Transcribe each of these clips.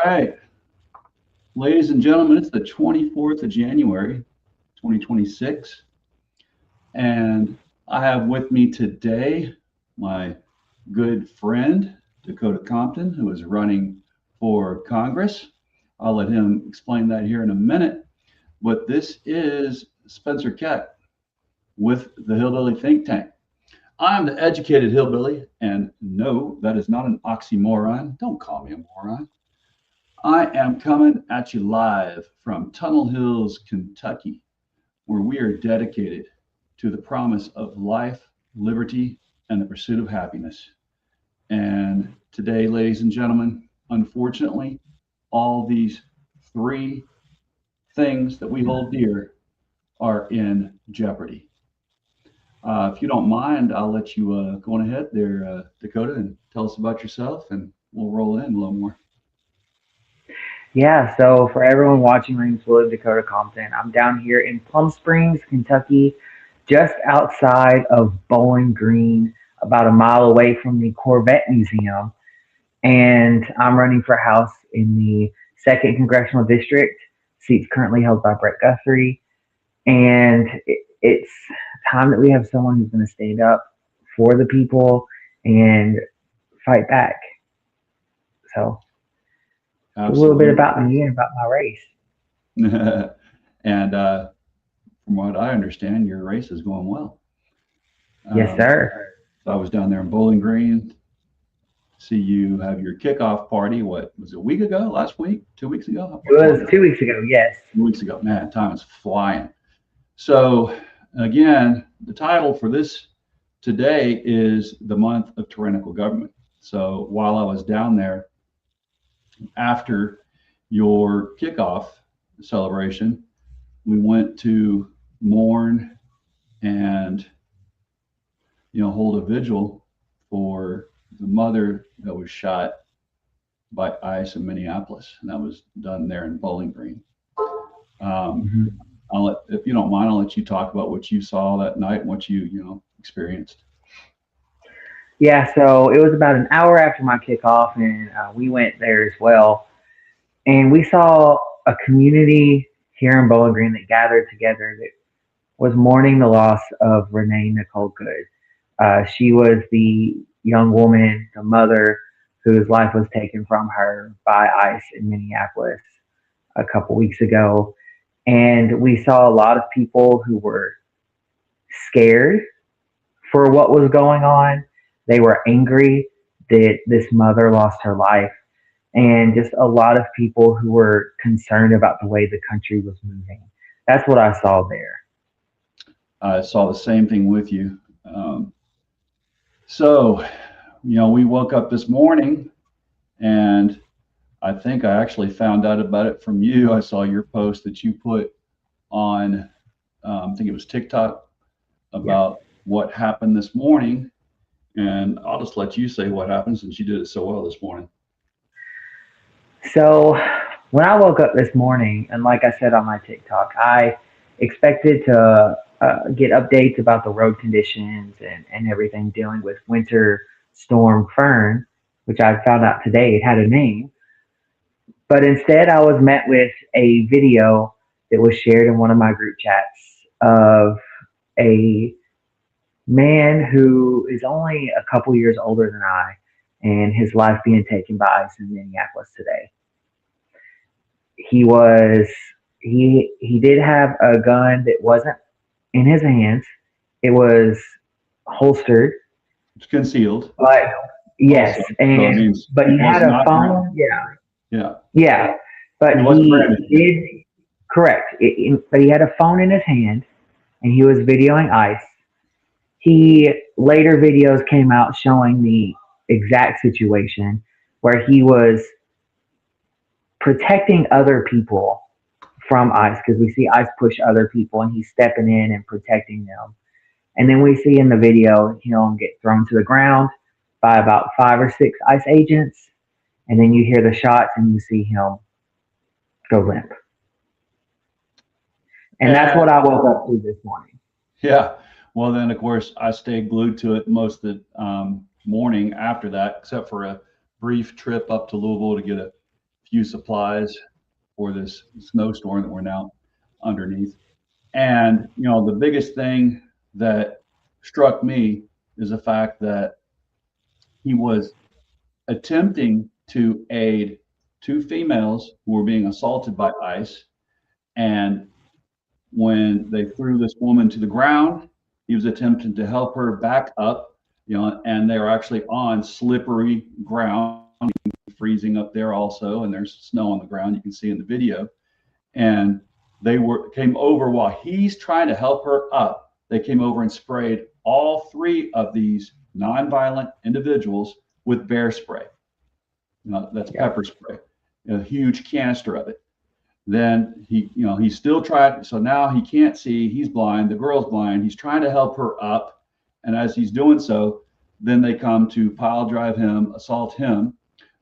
right, ladies and gentlemen, it's the 24th of January, 2026, and I have with me today my good friend, Dakota Compton, who is running for Congress. I'll let him explain that here in a minute, but this is Spencer Keck with the Hillbilly Think Tank. I'm the educated hillbilly, and no, that is not an oxymoron. Don't call me a moron. I am coming at you live from Tunnel Hills, Kentucky, where we are dedicated to the promise of life, liberty, and the pursuit of happiness. And today, ladies and gentlemen, unfortunately, all these three things that we hold dear are in jeopardy. If you don't mind, I'll let you go on ahead there, Dakota, and tell us about yourself, and we'll roll in a little more. Yeah, so for everyone watching, my name's William Dakota Compton. I'm down here in Plum Springs, Kentucky, just outside of Bowling Green, about a mile away from the Corvette Museum. And I'm running for House in the 2nd Congressional District. Seat's currently held by Brett Guthrie. And it's time that we have someone who's going to stand up for the people and fight back. So, a little bit Absolutely. about me and about my race. And from what I understand, your race is going well. Yes, Um, sir. so I was down there in Bowling Green. See you have your kickoff party. What was it, a week ago? Last week? 2 weeks ago? It How long was ago? 2 weeks ago. Yes. 2 weeks ago. Man, time is flying. So again, the title for this today is the month of tyrannical government. So while I was down there after your kickoff celebration, we went to mourn and hold a vigil for the mother that was shot by ICE in Minneapolis, and that was done there in Bowling Green. Um, Mhm. if you don't mind, I'll let you talk about what you saw that night and what you experienced. Yeah, so it was about an hour after my kickoff, and we went there as well. And we saw a community here in Bowling Green that gathered together that was mourning the loss of Renee Nicole Good. She was the young woman, the mother, whose life was taken from her by ICE in Minneapolis a couple weeks ago. And we saw a lot of people who were scared for what was going on. They were angry that this mother lost her life, and just a lot of people who were concerned about the way the country was moving. That's what I saw there. I saw the same thing with you. So, we woke up this morning, and I think I actually found out about it from you. I saw your post that you put on, I think it was TikTok, Yeah. about what happened this morning. And I'll just let you say what happened since you did it so well this morning. So when I woke up this morning, and like I said on my TikTok, I expected to get updates about the road conditions and everything dealing with Winter Storm Fern, which I found out today it had a name. But instead, I was met with a video that was shared in one of my group chats of a man who is only a couple years older than I, and his life being taken by ICE in Minneapolis today. He was he did have a gun that wasn't in his hands. It was holstered, It's concealed but yes, also. So it and means but it he was had a not branded. phone. Yeah, Yeah. yeah, It but wasn't branded. he did correct. But he had a phone in his hand, and he was videoing ICE. He later videos came out showing the exact situation where he was protecting other people from ICE because we see ICE push other people and he's stepping in and protecting them. And then we see in the video him get thrown to the ground by about 5 or 6 ICE agents. And then you hear the shots and you see him go limp. And that's And what I woke up to this morning. yeah, well, then of course I stayed glued to it most of the morning after that, except for a brief trip up to Louisville to get a few supplies for this snowstorm that we're now underneath. And the biggest thing that struck me is the fact that he was attempting to aid two females who were being assaulted by ICE. And when they threw this woman to the ground, he was attempting to help her back up, and they were actually on slippery ground, freezing up there also, and there's snow on the ground. You can see in the video. And they came over while he's trying to help her up. They came over and sprayed all three of these nonviolent individuals with bear spray. That's pepper spray, a huge canister of it. Then he still tried. So now he can't see. He's blind. The girl's blind. He's trying to help her up. And as he's doing so, then they come to pile drive him, assault him.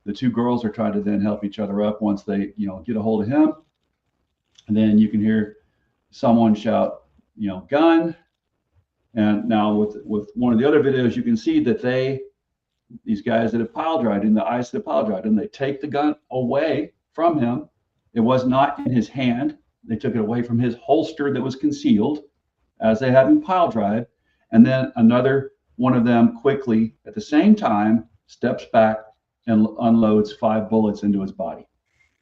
The two girls are trying to then help each other up once they, get a hold of him. And then you can hear someone shout, gun. And now with one of the other videos, you can see that these guys that have pile drived in the ICE that pile drived, and they take the gun away from him. It was not in his hand. They took it away from his holster that was concealed as they had him pile drive. And then another one of them quickly at the same time steps back and unloads 5 bullets into his body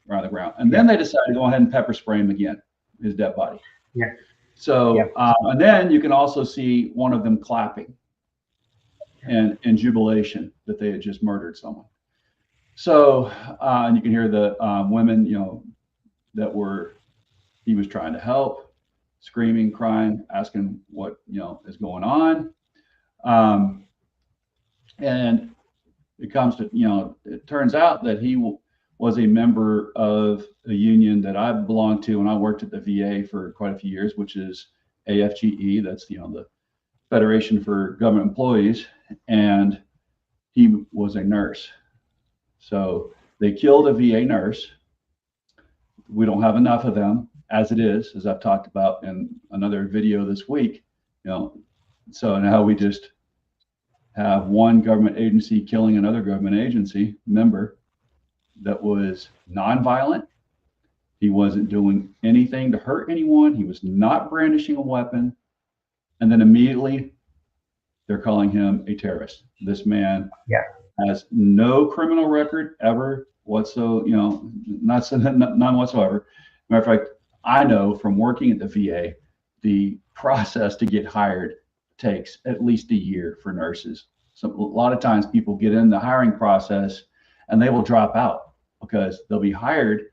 around the ground. And then they decided to go ahead and pepper spray him again, his dead body. Yeah. So, and then you can also see one of them clapping and in jubilation that they had just murdered someone. So, and you can hear the women, that he was trying to help, screaming, crying, asking what, is going on. And it comes to, it turns out that he was a member of a union that I belonged to when I worked at the VA for quite a few years, which is AFGE. That's, the Federation for Government Employees. And he was a nurse. So they killed a VA nurse. We don't have enough of them as it is, as I've talked about in another video this week. So now we just have one government agency killing another government agency member that was nonviolent. He wasn't doing anything to hurt anyone. He was not brandishing a weapon. And then immediately they're calling him a terrorist. This man has no criminal record ever whatsoever, none whatsoever. Matter of fact, I know from working at the VA, the process to get hired takes at least a year for nurses. So a lot of times people get in the hiring process and they will drop out because they'll be hired,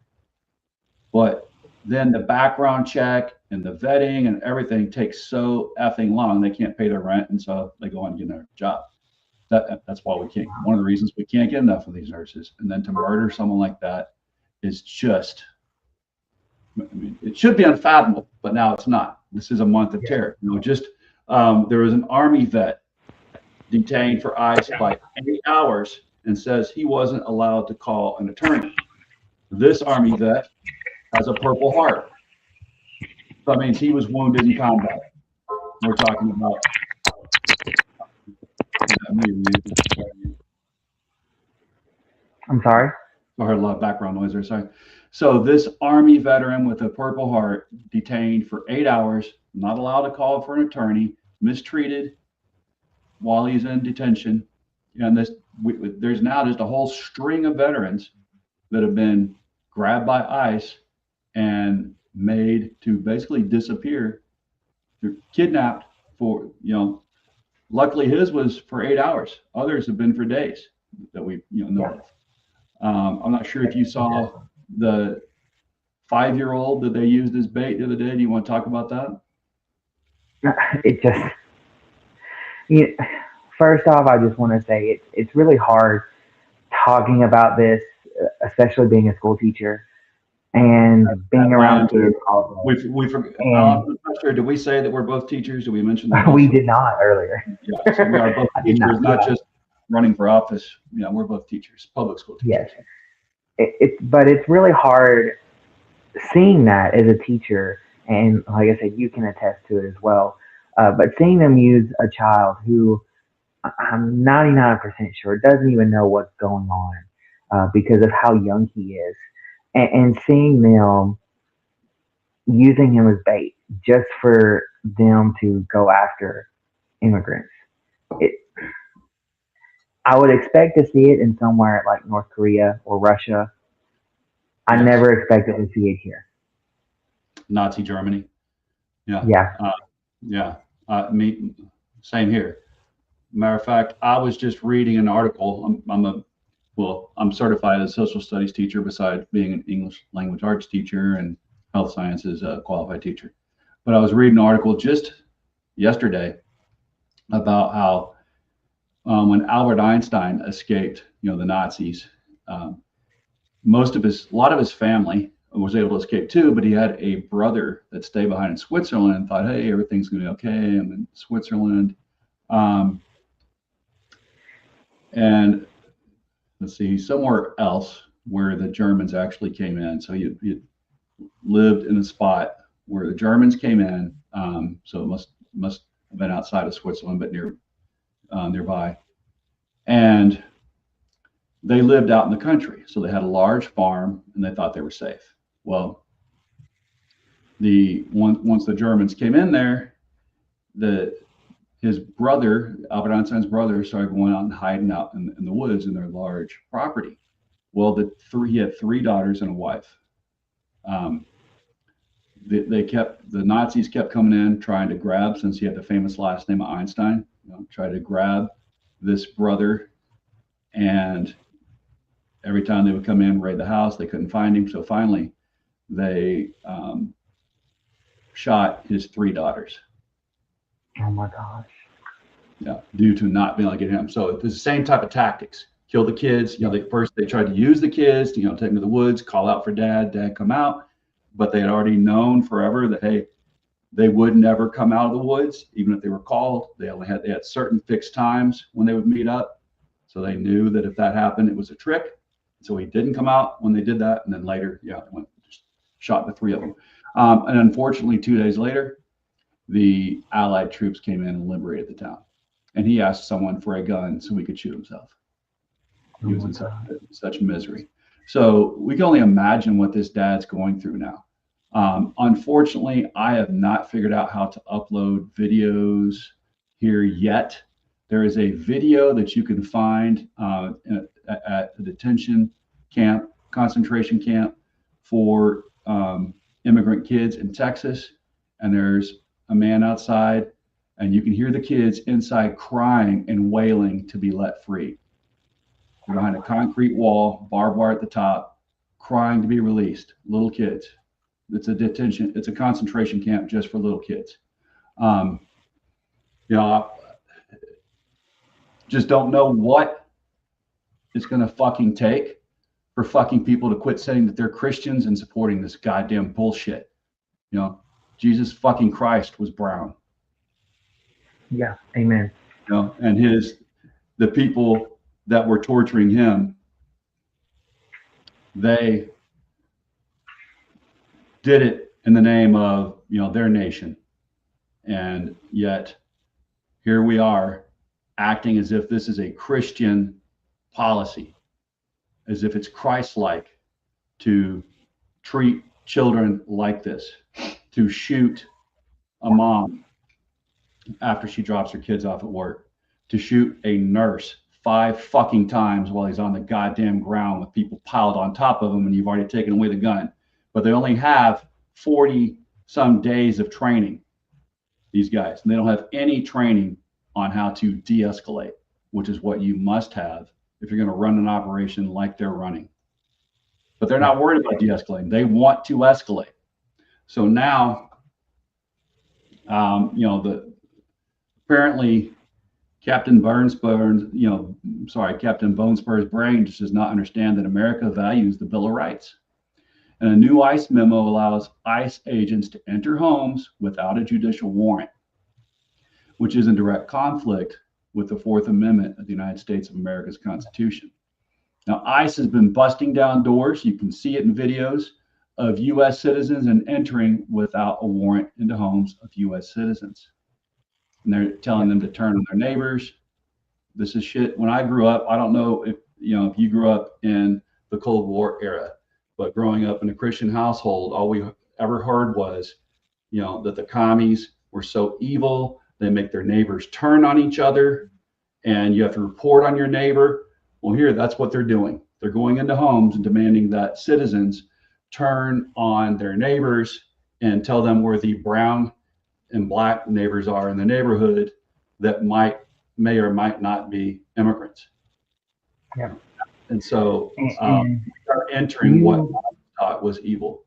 but then the background check and the vetting and everything takes so effing long, they can't pay their rent, and so they go on and get another job. That's why we can't. One of the reasons we can't get enough of these nurses. And then to murder someone like that is just, it should be unfathomable, but now it's not. This is a month of terror. There was an Army vet detained for ICE by 8 hours and says he wasn't allowed to call an attorney. This Army vet has a Purple Heart. So that means he was wounded in combat. We're talking about. I'm sorry. I heard a lot of background noise there. Sorry. So this Army veteran with a Purple Heart detained for 8 hours, not allowed to call for an attorney, mistreated while he's in detention. And there's now just a whole string of veterans that have been grabbed by ICE and made to basically disappear. They're kidnapped for, luckily his was for 8 hours. Others have been for days that we know of. I'm not sure if you saw the 5-year-old that they used as bait the other day. Do you want to talk about that? It just, first off, I just want to say it's really hard talking about this, especially being a school teacher and being around kids. We forgot. I'm not sure. Did we say that we're both teachers? Did we mention that? We did not earlier. Yeah, so we are both teachers, not just running for office. We're both teachers, public school teachers. Yes. But it's really hard seeing that as a teacher, and like I said, you can attest to it as well. But seeing them use a child who I'm 99% sure doesn't even know what's going on because of how young he is. and seeing them using him as bait just for them to go after immigrants. It, I would expect to see it in somewhere like North Korea or Russia. I Yes. never expected to see it here. Nazi Germany. Yeah. Yeah, Uh, yeah. Me, same here. Matter of fact, I was just reading an article. I'm certified as a social studies teacher besides being an English language arts teacher and health sciences qualified teacher. But I was reading an article just yesterday about how when Albert Einstein escaped, the Nazis, um, a lot of his family was able to escape too, but he had a brother that stayed behind in Switzerland and thought, hey, everything's going to be okay. I'm in Switzerland. Um, and let's see, somewhere else where the Germans actually came in. So he lived in a spot where the Germans came in. So it must have been outside of Switzerland, but nearby. And they lived out in the country. So they had a large farm and they thought they were safe. Well, once the Germans came in there, the his brother, Albert Einstein's brother, started going out and hiding out in the woods in their large property. Well, he had three daughters and a wife. Um, the Nazis kept coming in trying to grab, since he had the famous last name of Einstein, tried to grab this brother, and every time they would come in raid the house, they couldn't find him. So finally, they shot his three daughters. oh my gosh. Yeah, due to not being able to get him. So it's the same type of tactics. Kill the kids. They tried to use the kids to take them to the woods, call out for dad, dad come out, but they had already known forever that hey, they would never come out of the woods, even if they were called. They had certain fixed times when they would meet up, so they knew that if that happened, it was a trick. So he didn't come out when they did that, and then later, just shot the three of them. And unfortunately, 2 days later, the Allied troops came in and liberated the town. And he asked someone for a gun so he could shoot himself. Oh He was my in god. such misery. So we can only imagine what this dad's going through now. Unfortunately, I have not figured out how to upload videos here yet. There is a video that you can find at a detention camp, concentration camp for immigrant kids in Texas. And there's a man outside, and you can hear the kids inside crying and wailing to be let free. They're behind a concrete wall, barbed wire at the top, crying to be released. Little kids. It's a concentration camp just for little kids. Um, I just don't know what it's going to fucking take for fucking people to quit saying that they're Christians and supporting this goddamn bullshit. Jesus fucking Christ was brown. Yeah, amen. And the people that were torturing him, they did it in the name of their nation, and yet here we are acting as if this is a Christian policy, as if it's Christ-like to treat children like this, to shoot a mom after she drops her kids off at work, to shoot a nurse 5 fucking times while he's on the goddamn ground with people piled on top of him and you've already taken away the gun. But they only have 40 some days of training, these guys, and they don't have any training on how to de-escalate, which is what you must have if you're going to run an operation like they're running. But they're not worried about de-escalating. They want to escalate. So now, apparently Captain Captain Bonespur's brain just does not understand that America values the Bill of Rights. And a new ICE memo allows ICE agents to enter homes without a judicial warrant, which is in direct conflict with the Fourth Amendment of the United States of America's Constitution. Now, ICE has been busting down doors. You can see it in videos of U.S. citizens and entering without a warrant into homes of U.S. citizens. And they're telling them to turn on their neighbors. This is shit. When I grew up, I don't know if you grew up in the Cold War era, But growing up in a Christian household, all we ever heard was, that the commies were so evil, they make their neighbors turn on each other, and you have to report on your neighbor. Well, here, that's what they're doing. They're going into homes and demanding that citizens turn on their neighbors and tell them where the brown and black neighbors are in the neighborhood that may or might not be immigrants. Yeah. And so And we are entering what I thought was evil.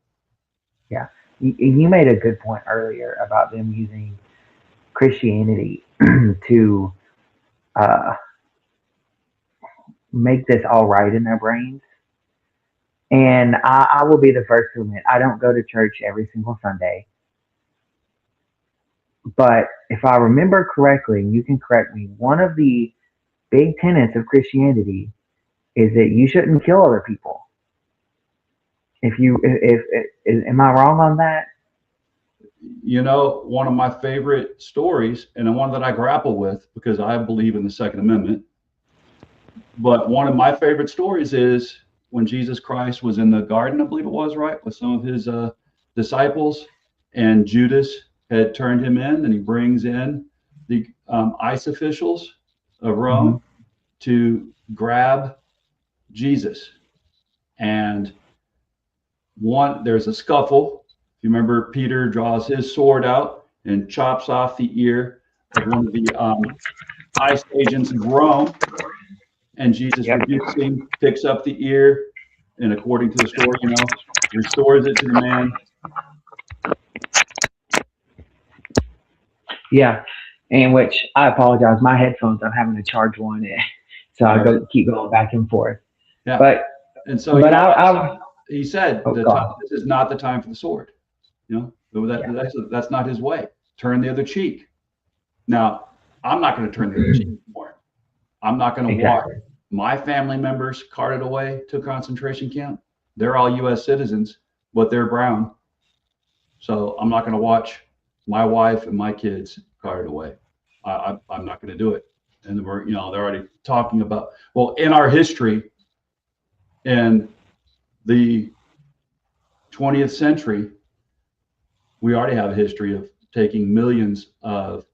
yeah, you made a good point earlier about them using Christianity to uh, make this all right in their brains. And I will be the first to admit I don't go to church every single Sunday. But if I remember correctly, and you can correct me, one of the big tenets of Christianity is that you shouldn't kill other people. If am I wrong on that? One of my favorite stories, and one that I grapple with because I believe in the Second Amendment, but one of my favorite stories is when Jesus Christ was in the garden, I believe it was, right, with some of his disciples, and Judas had turned him in, and he brings in the ICE officials of Rome to grab Jesus. And there's a scuffle. If you remember, Peter draws his sword out and chops off the ear of one of the ICE agents of Rome. And Jesus rebukes him, picks up the ear, and according to the story, restores it to the man. Yeah, in which I apologize. My headphones, I'm having to charge one, so I keep going back and forth. Yeah, but he said this is not the time for the sword. That's not his way. Turn the other cheek. Now, I'm not going to turn the other cheek anymore. I'm not going to watch my family members carted away to a concentration camp. They're all U.S. citizens, but they're brown. So I'm not going to watch my wife and my kids carted away. I'm not going to do it. And they're already talking about, well, in our history, in the 20th century, we already have a history of taking millions of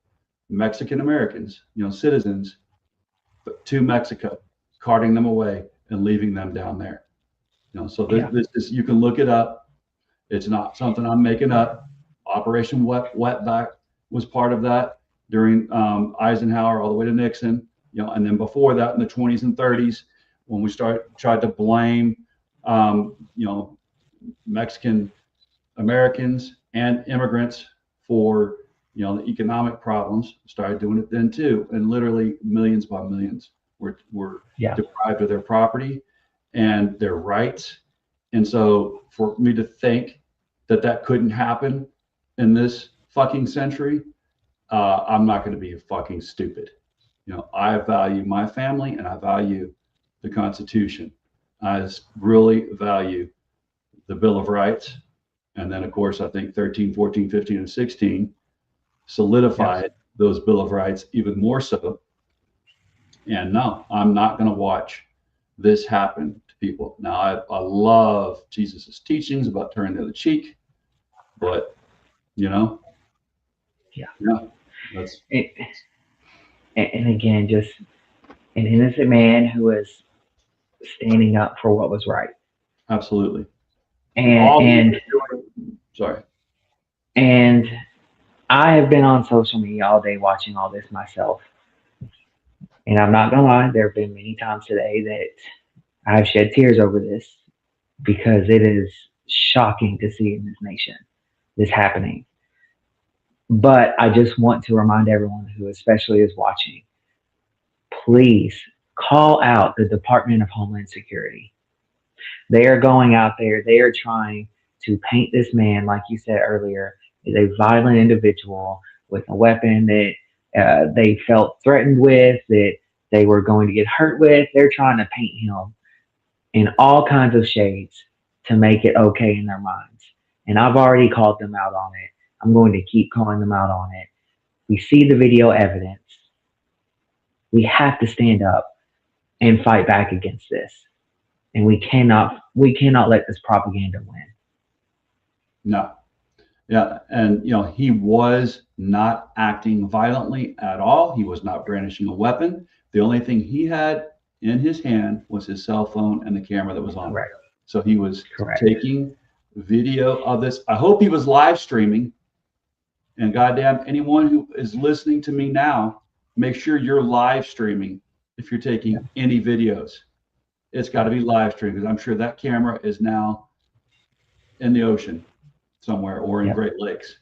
Mexican Americans, citizens, to Mexico, carting them away and leaving them down there. So this is, you can look it up. It's not something I'm making up. Operation Wetback was part of that during Eisenhower all the way to Nixon, and then before that in the 20s and 30s, when we tried to blame, Mexican Americans and immigrants for, the economic problems, started doing it then too. And literally millions by millions were deprived of their property and their rights. And so for me to think that couldn't happen in this fucking century, I'm not going to be fucking stupid. I value my family and I value the Constitution. I really value the Bill of Rights. And then, of course, I think 13, 14, 15, and 16 solidified those Bill of Rights even more so. And no, I'm not going to watch this happen to people. Now, I love Jesus's teachings about turning the other cheek, but, that's. And again, just an innocent man who was standing up for what was right. Absolutely. Sorry. And I have been on social media all day watching all this myself. And I'm not going to lie, there have been many times today that I've shed tears over this because it is shocking to see in this nation this happening. But I just want to remind everyone who especially is watching, please call out the Department of Homeland Security. They are going out there. They are trying to paint this man, like you said earlier, as a violent individual with a weapon that they felt threatened with, that they were going to get hurt with. They're trying to paint him in all kinds of shades to make it okay in their minds. And I've already called them out on it. I'm going to keep calling them out on it. We see the video evidence. We have to stand up and fight back against this. and we cannot let this propaganda win. No. Yeah. And, he was not acting violently at all. He was not brandishing a weapon. The only thing he had in his hand was his cell phone and the camera that was on it. Correct. So he was Correct. taking video of this. I hope he was live streaming. And goddamn, anyone who is listening to me now, make sure you're live streaming if you're taking any videos. It's got to be live streamed, because I'm sure that camera is now in the ocean somewhere, or in Great Lakes,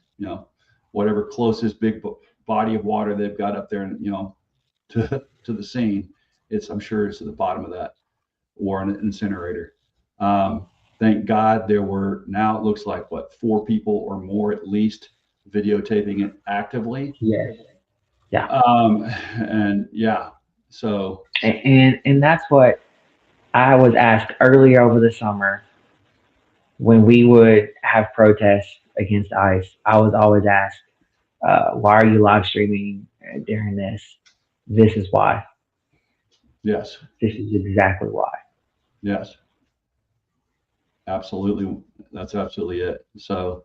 whatever closest big body of water they've got up there, and to the scene. I'm sure it's at the bottom of that, or an incinerator. Thank God there were, now it looks like 4 people or more at least videotaping it actively. Yes. Yeah. And so and that's what I was asked earlier over the summer when we would have protests against ICE. I was always asked, why are you live streaming during this? This is why. Yes. This is exactly why. Yes. Absolutely. That's absolutely it. So,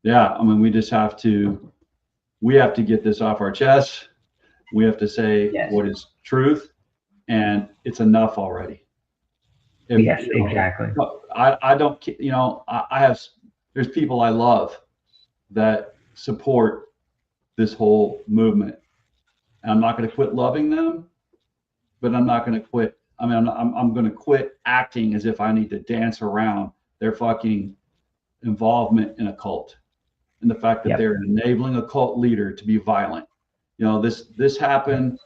we just have to get this off our chest. We have to say what is truth, and it's enough already. Yes, exactly. I don't, there's people I love that support this whole movement. And I'm not going to quit loving them, but I'm not going to quit. I'm going to quit acting as if I need to dance around their fucking involvement in a cult, and the fact that they're enabling a cult leader to be violent. This happened,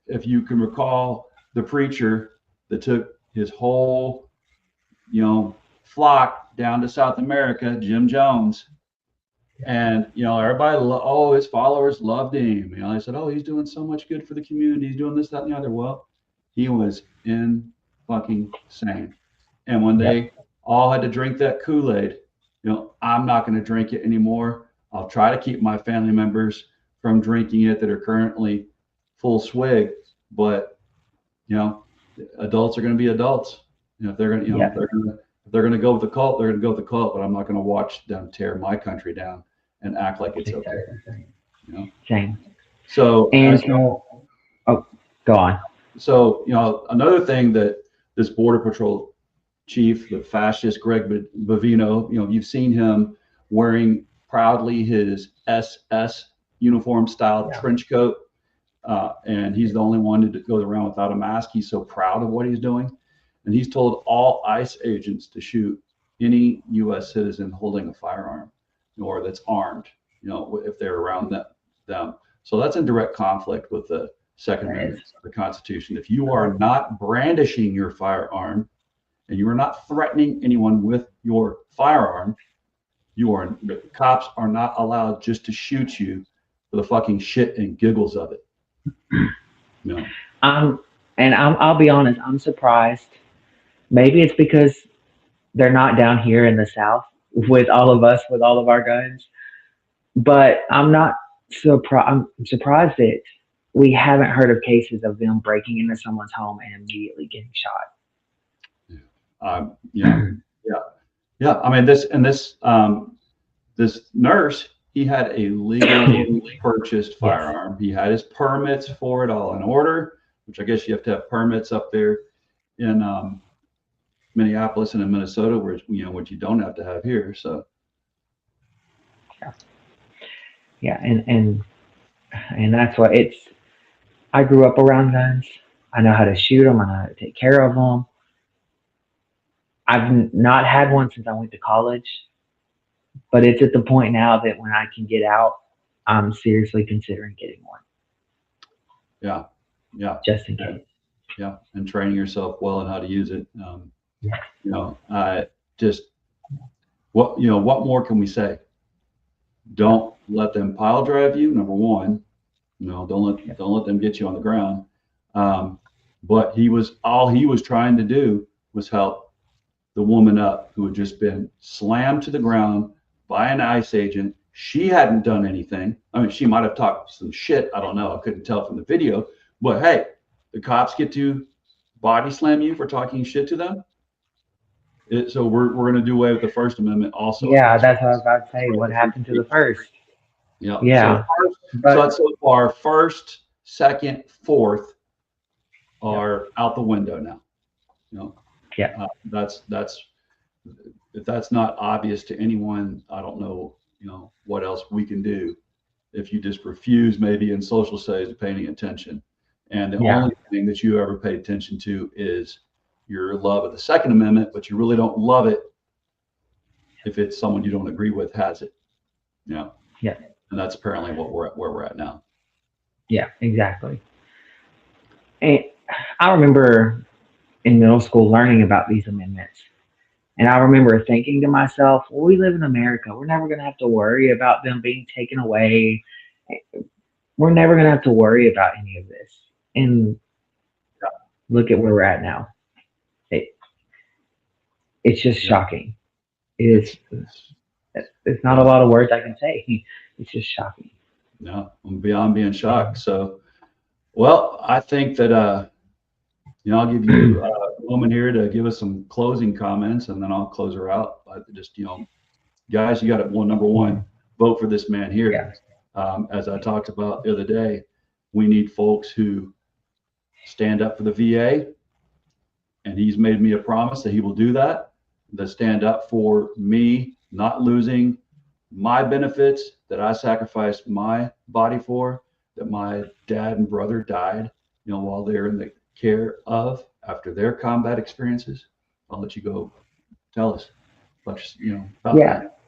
if you can recall, the preacher that took his whole, flock down to South America, Jim Jones. And, everybody, his followers loved him. They said, oh, he's doing so much good for the community. He's doing this, that, and the other. Well, he was in fucking insane. And when they all had to drink that Kool-Aid, I'm not going to drink it anymore. I'll try to keep my family members from drinking it that are currently full swig. But, adults are going to be adults. If they're going to, if they're going to go with the cult, they're going to go with the cult. But I'm not going to watch them tear my country down and act like it's okay. Same. So, go on. So, another thing that this Border Patrol chief, the fascist Greg Bavino, you've seen him wearing proudly his SS uniform style trench coat. And he's the only one that goes around without a mask. He's so proud of what he's doing. And he's told all ICE agents to shoot any U.S. citizen holding a firearm or that's armed, if they're around them. So that's in direct conflict with the Second Amendment of the Constitution. If you are not brandishing your firearm and you are not threatening anyone with your firearm, the cops are not allowed just to shoot you for the fucking shit and giggles of it. I'll be honest, I'm surprised. Maybe it's because they're not down here in the South with all of us, with all of our guns. But I'm not surprised. I'm surprised that we haven't heard of cases of them breaking into someone's home and immediately getting shot. This nurse, he had a legally purchased firearm. He had his permits for it all in order, which I guess you have to have permits up there in Minneapolis and in Minnesota, which you don't have to have here. So. Yeah, and that's what it's. I grew up around guns. I know how to shoot them. I know how to take care of them. I've not had one since I went to college, but it's at the point now that when I can get out, I'm seriously considering getting one. Yeah. Just in case. Yeah, and training yourself well on how to use it. What more can we say? Don't let them pile drive you. Number one, don't let them get you on the ground. But all he was trying to do was help the woman up who had just been slammed to the ground by an ICE agent. She hadn't done anything. I mean, she might have talked some shit. I don't know. I couldn't tell from the video. But hey, the cops get to body slam you for talking shit to them. So we're going to do away with the First Amendment also under Yeah, this. that's what I was about to say. Right, What the free happened to the speech. first? Yeah. So Yeah, so but that's so far first, second, fourth yeah, are out the window now. You know, yeah, that's if that's not obvious to anyone, I don't know. What else we can do if you just refuse, maybe in social studies, to pay any attention. And the yeah, only thing that you ever pay attention to is your love of the Second Amendment, but you really don't love it if it's someone you don't agree with has it. You know, yeah, and that's apparently what we're at, where we're at now. yeah, exactly. And I remember in middle school learning about these amendments. And I remember thinking to myself, well, we live in America. We're never going to have to worry about them being taken away. We're never going to have to worry about any of this. And look at where we're at now. It, it's just Yeah, shocking. It is. it's It's not a yeah, lot of words I can say. It's just shocking. no, I'm beyond being shocked. So, well, I think that I'll give you a moment here to give us some closing comments, and then I'll close her out. But just guys, you got it. Number one, vote for this man here. Yeah. As I talked about the other day, we need folks who stand up for the VA, and he's made me a promise that he will do that. That stand up for me not losing my benefits that I sacrificed my body for, that my dad and brother died, while they're in the care of after their combat experiences. I'll let you go. Tell us about Yeah. that.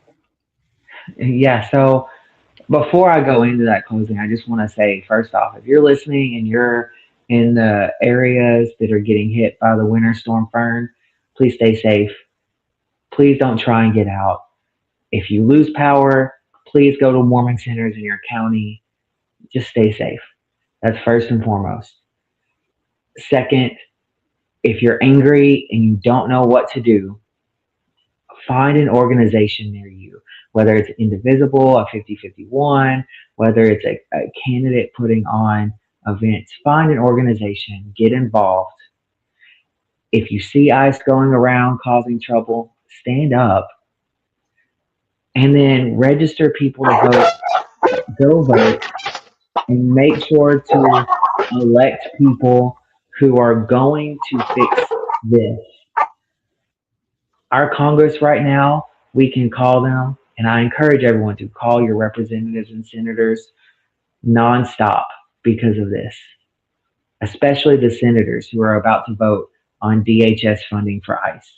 Yeah. So before I go into that closing, I just want to say first off, if you're listening and you're in the areas that are getting hit by the winter storm Fern, please stay safe. Please don't try and get out. If you lose power, please go to warming centers in your county. Just stay safe. That's first and foremost. Second, if you're angry and you don't know what to do, find an organization near you, whether it's Indivisible, a 5051, whether it's a candidate putting on events. Find an organization, get involved. If you see ICE going around causing trouble, stand up and then register people to vote. Go vote and make sure to elect people who are going to fix this. Our Congress right now, we can call them, and I encourage everyone to call your representatives and senators nonstop because of this, especially the senators who are about to vote on DHS funding for ICE.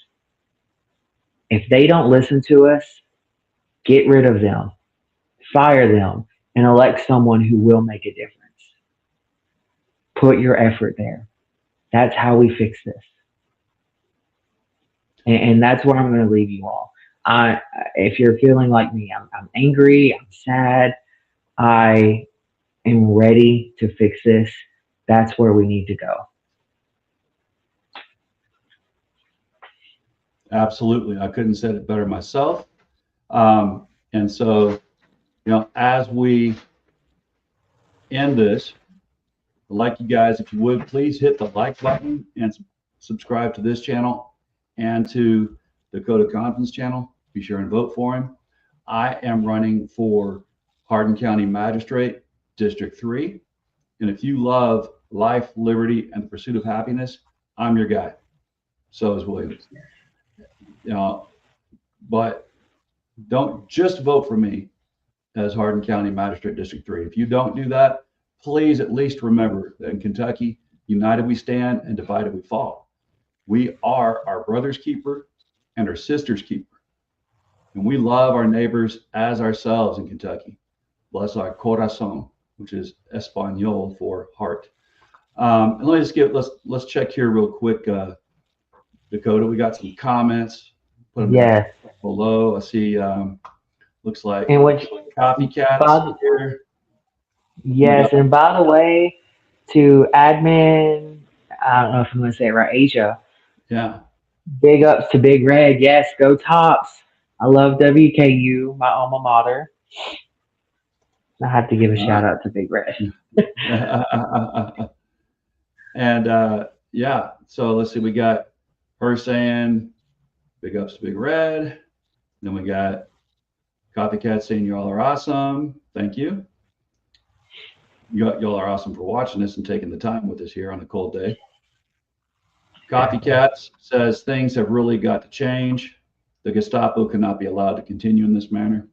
If they don't listen to us, get rid of them, fire them, and elect someone who will make a difference. Put your effort there. That's how we fix this. And that's where I'm going to leave you all. I, if you're feeling like me, I'm angry, I'm sad, I am ready to fix this. That's where we need to go. Absolutely, I couldn't have said it better myself. And so, as we end this, I'd like you guys, if you would, please hit the like button and subscribe to this channel and to the Dakota Conference channel. Be sure and vote for him. I am running for Hardin County Magistrate, District 3. And if you love life, liberty, and the pursuit of happiness, I'm your guy. So is Williams. But don't just vote for me as Hardin County Magistrate District 3. If you don't do that, please at least remember that in Kentucky, united we stand and divided we fall. We are our brother's keeper and our sister's keeper. And we love our neighbors as ourselves in Kentucky. Bless our corazón, which is Espanol for heart. And let's check here real quick, Dakota. We got some comments. Put them down Yes. below. I see. Looks like And which, copycats by, here. We got yes, and by the way, to admin, I don't know if I'm going to say it right, Asia, yeah. big ups to Big Red. Yes, go Tops. I love WKU, my alma mater. I have to give a All shout right. out to Big Red. And yeah. So let's see. We got her saying big ups to Big Red. Then we got Copycat saying y'all are awesome. Thank you. Y'all are awesome for watching this and taking the time with us here on a cold day. Copycat says things have really got to change. The Gestapo cannot be allowed to continue in this manner.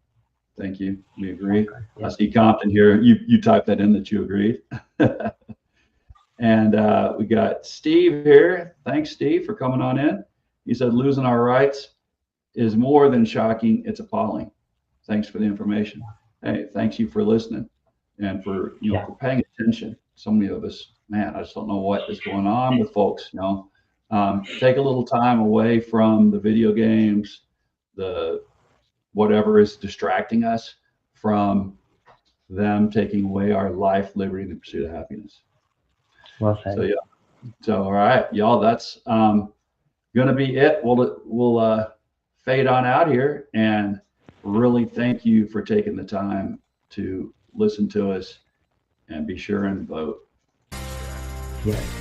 Thank you. We agree. Okay, yeah. I see Compton here. You typed that in that you agreed. And we got Steve here. Thanks, Steve, for coming on in. He said losing our rights is more than shocking. It's appalling. Thanks for the information. Hey, thanks you for listening and for Yeah. for paying attention. So many of us, man, I just don't know what is going on with folks. Take a little time away from the video games, the whatever is distracting us from them taking away our life, liberty, and the pursuit of happiness. Well said. So yeah. So all right, y'all. That's gonna be it. We'll fade on out here, and really thank you for taking the time to listen to us, and be sure and vote. Yeah.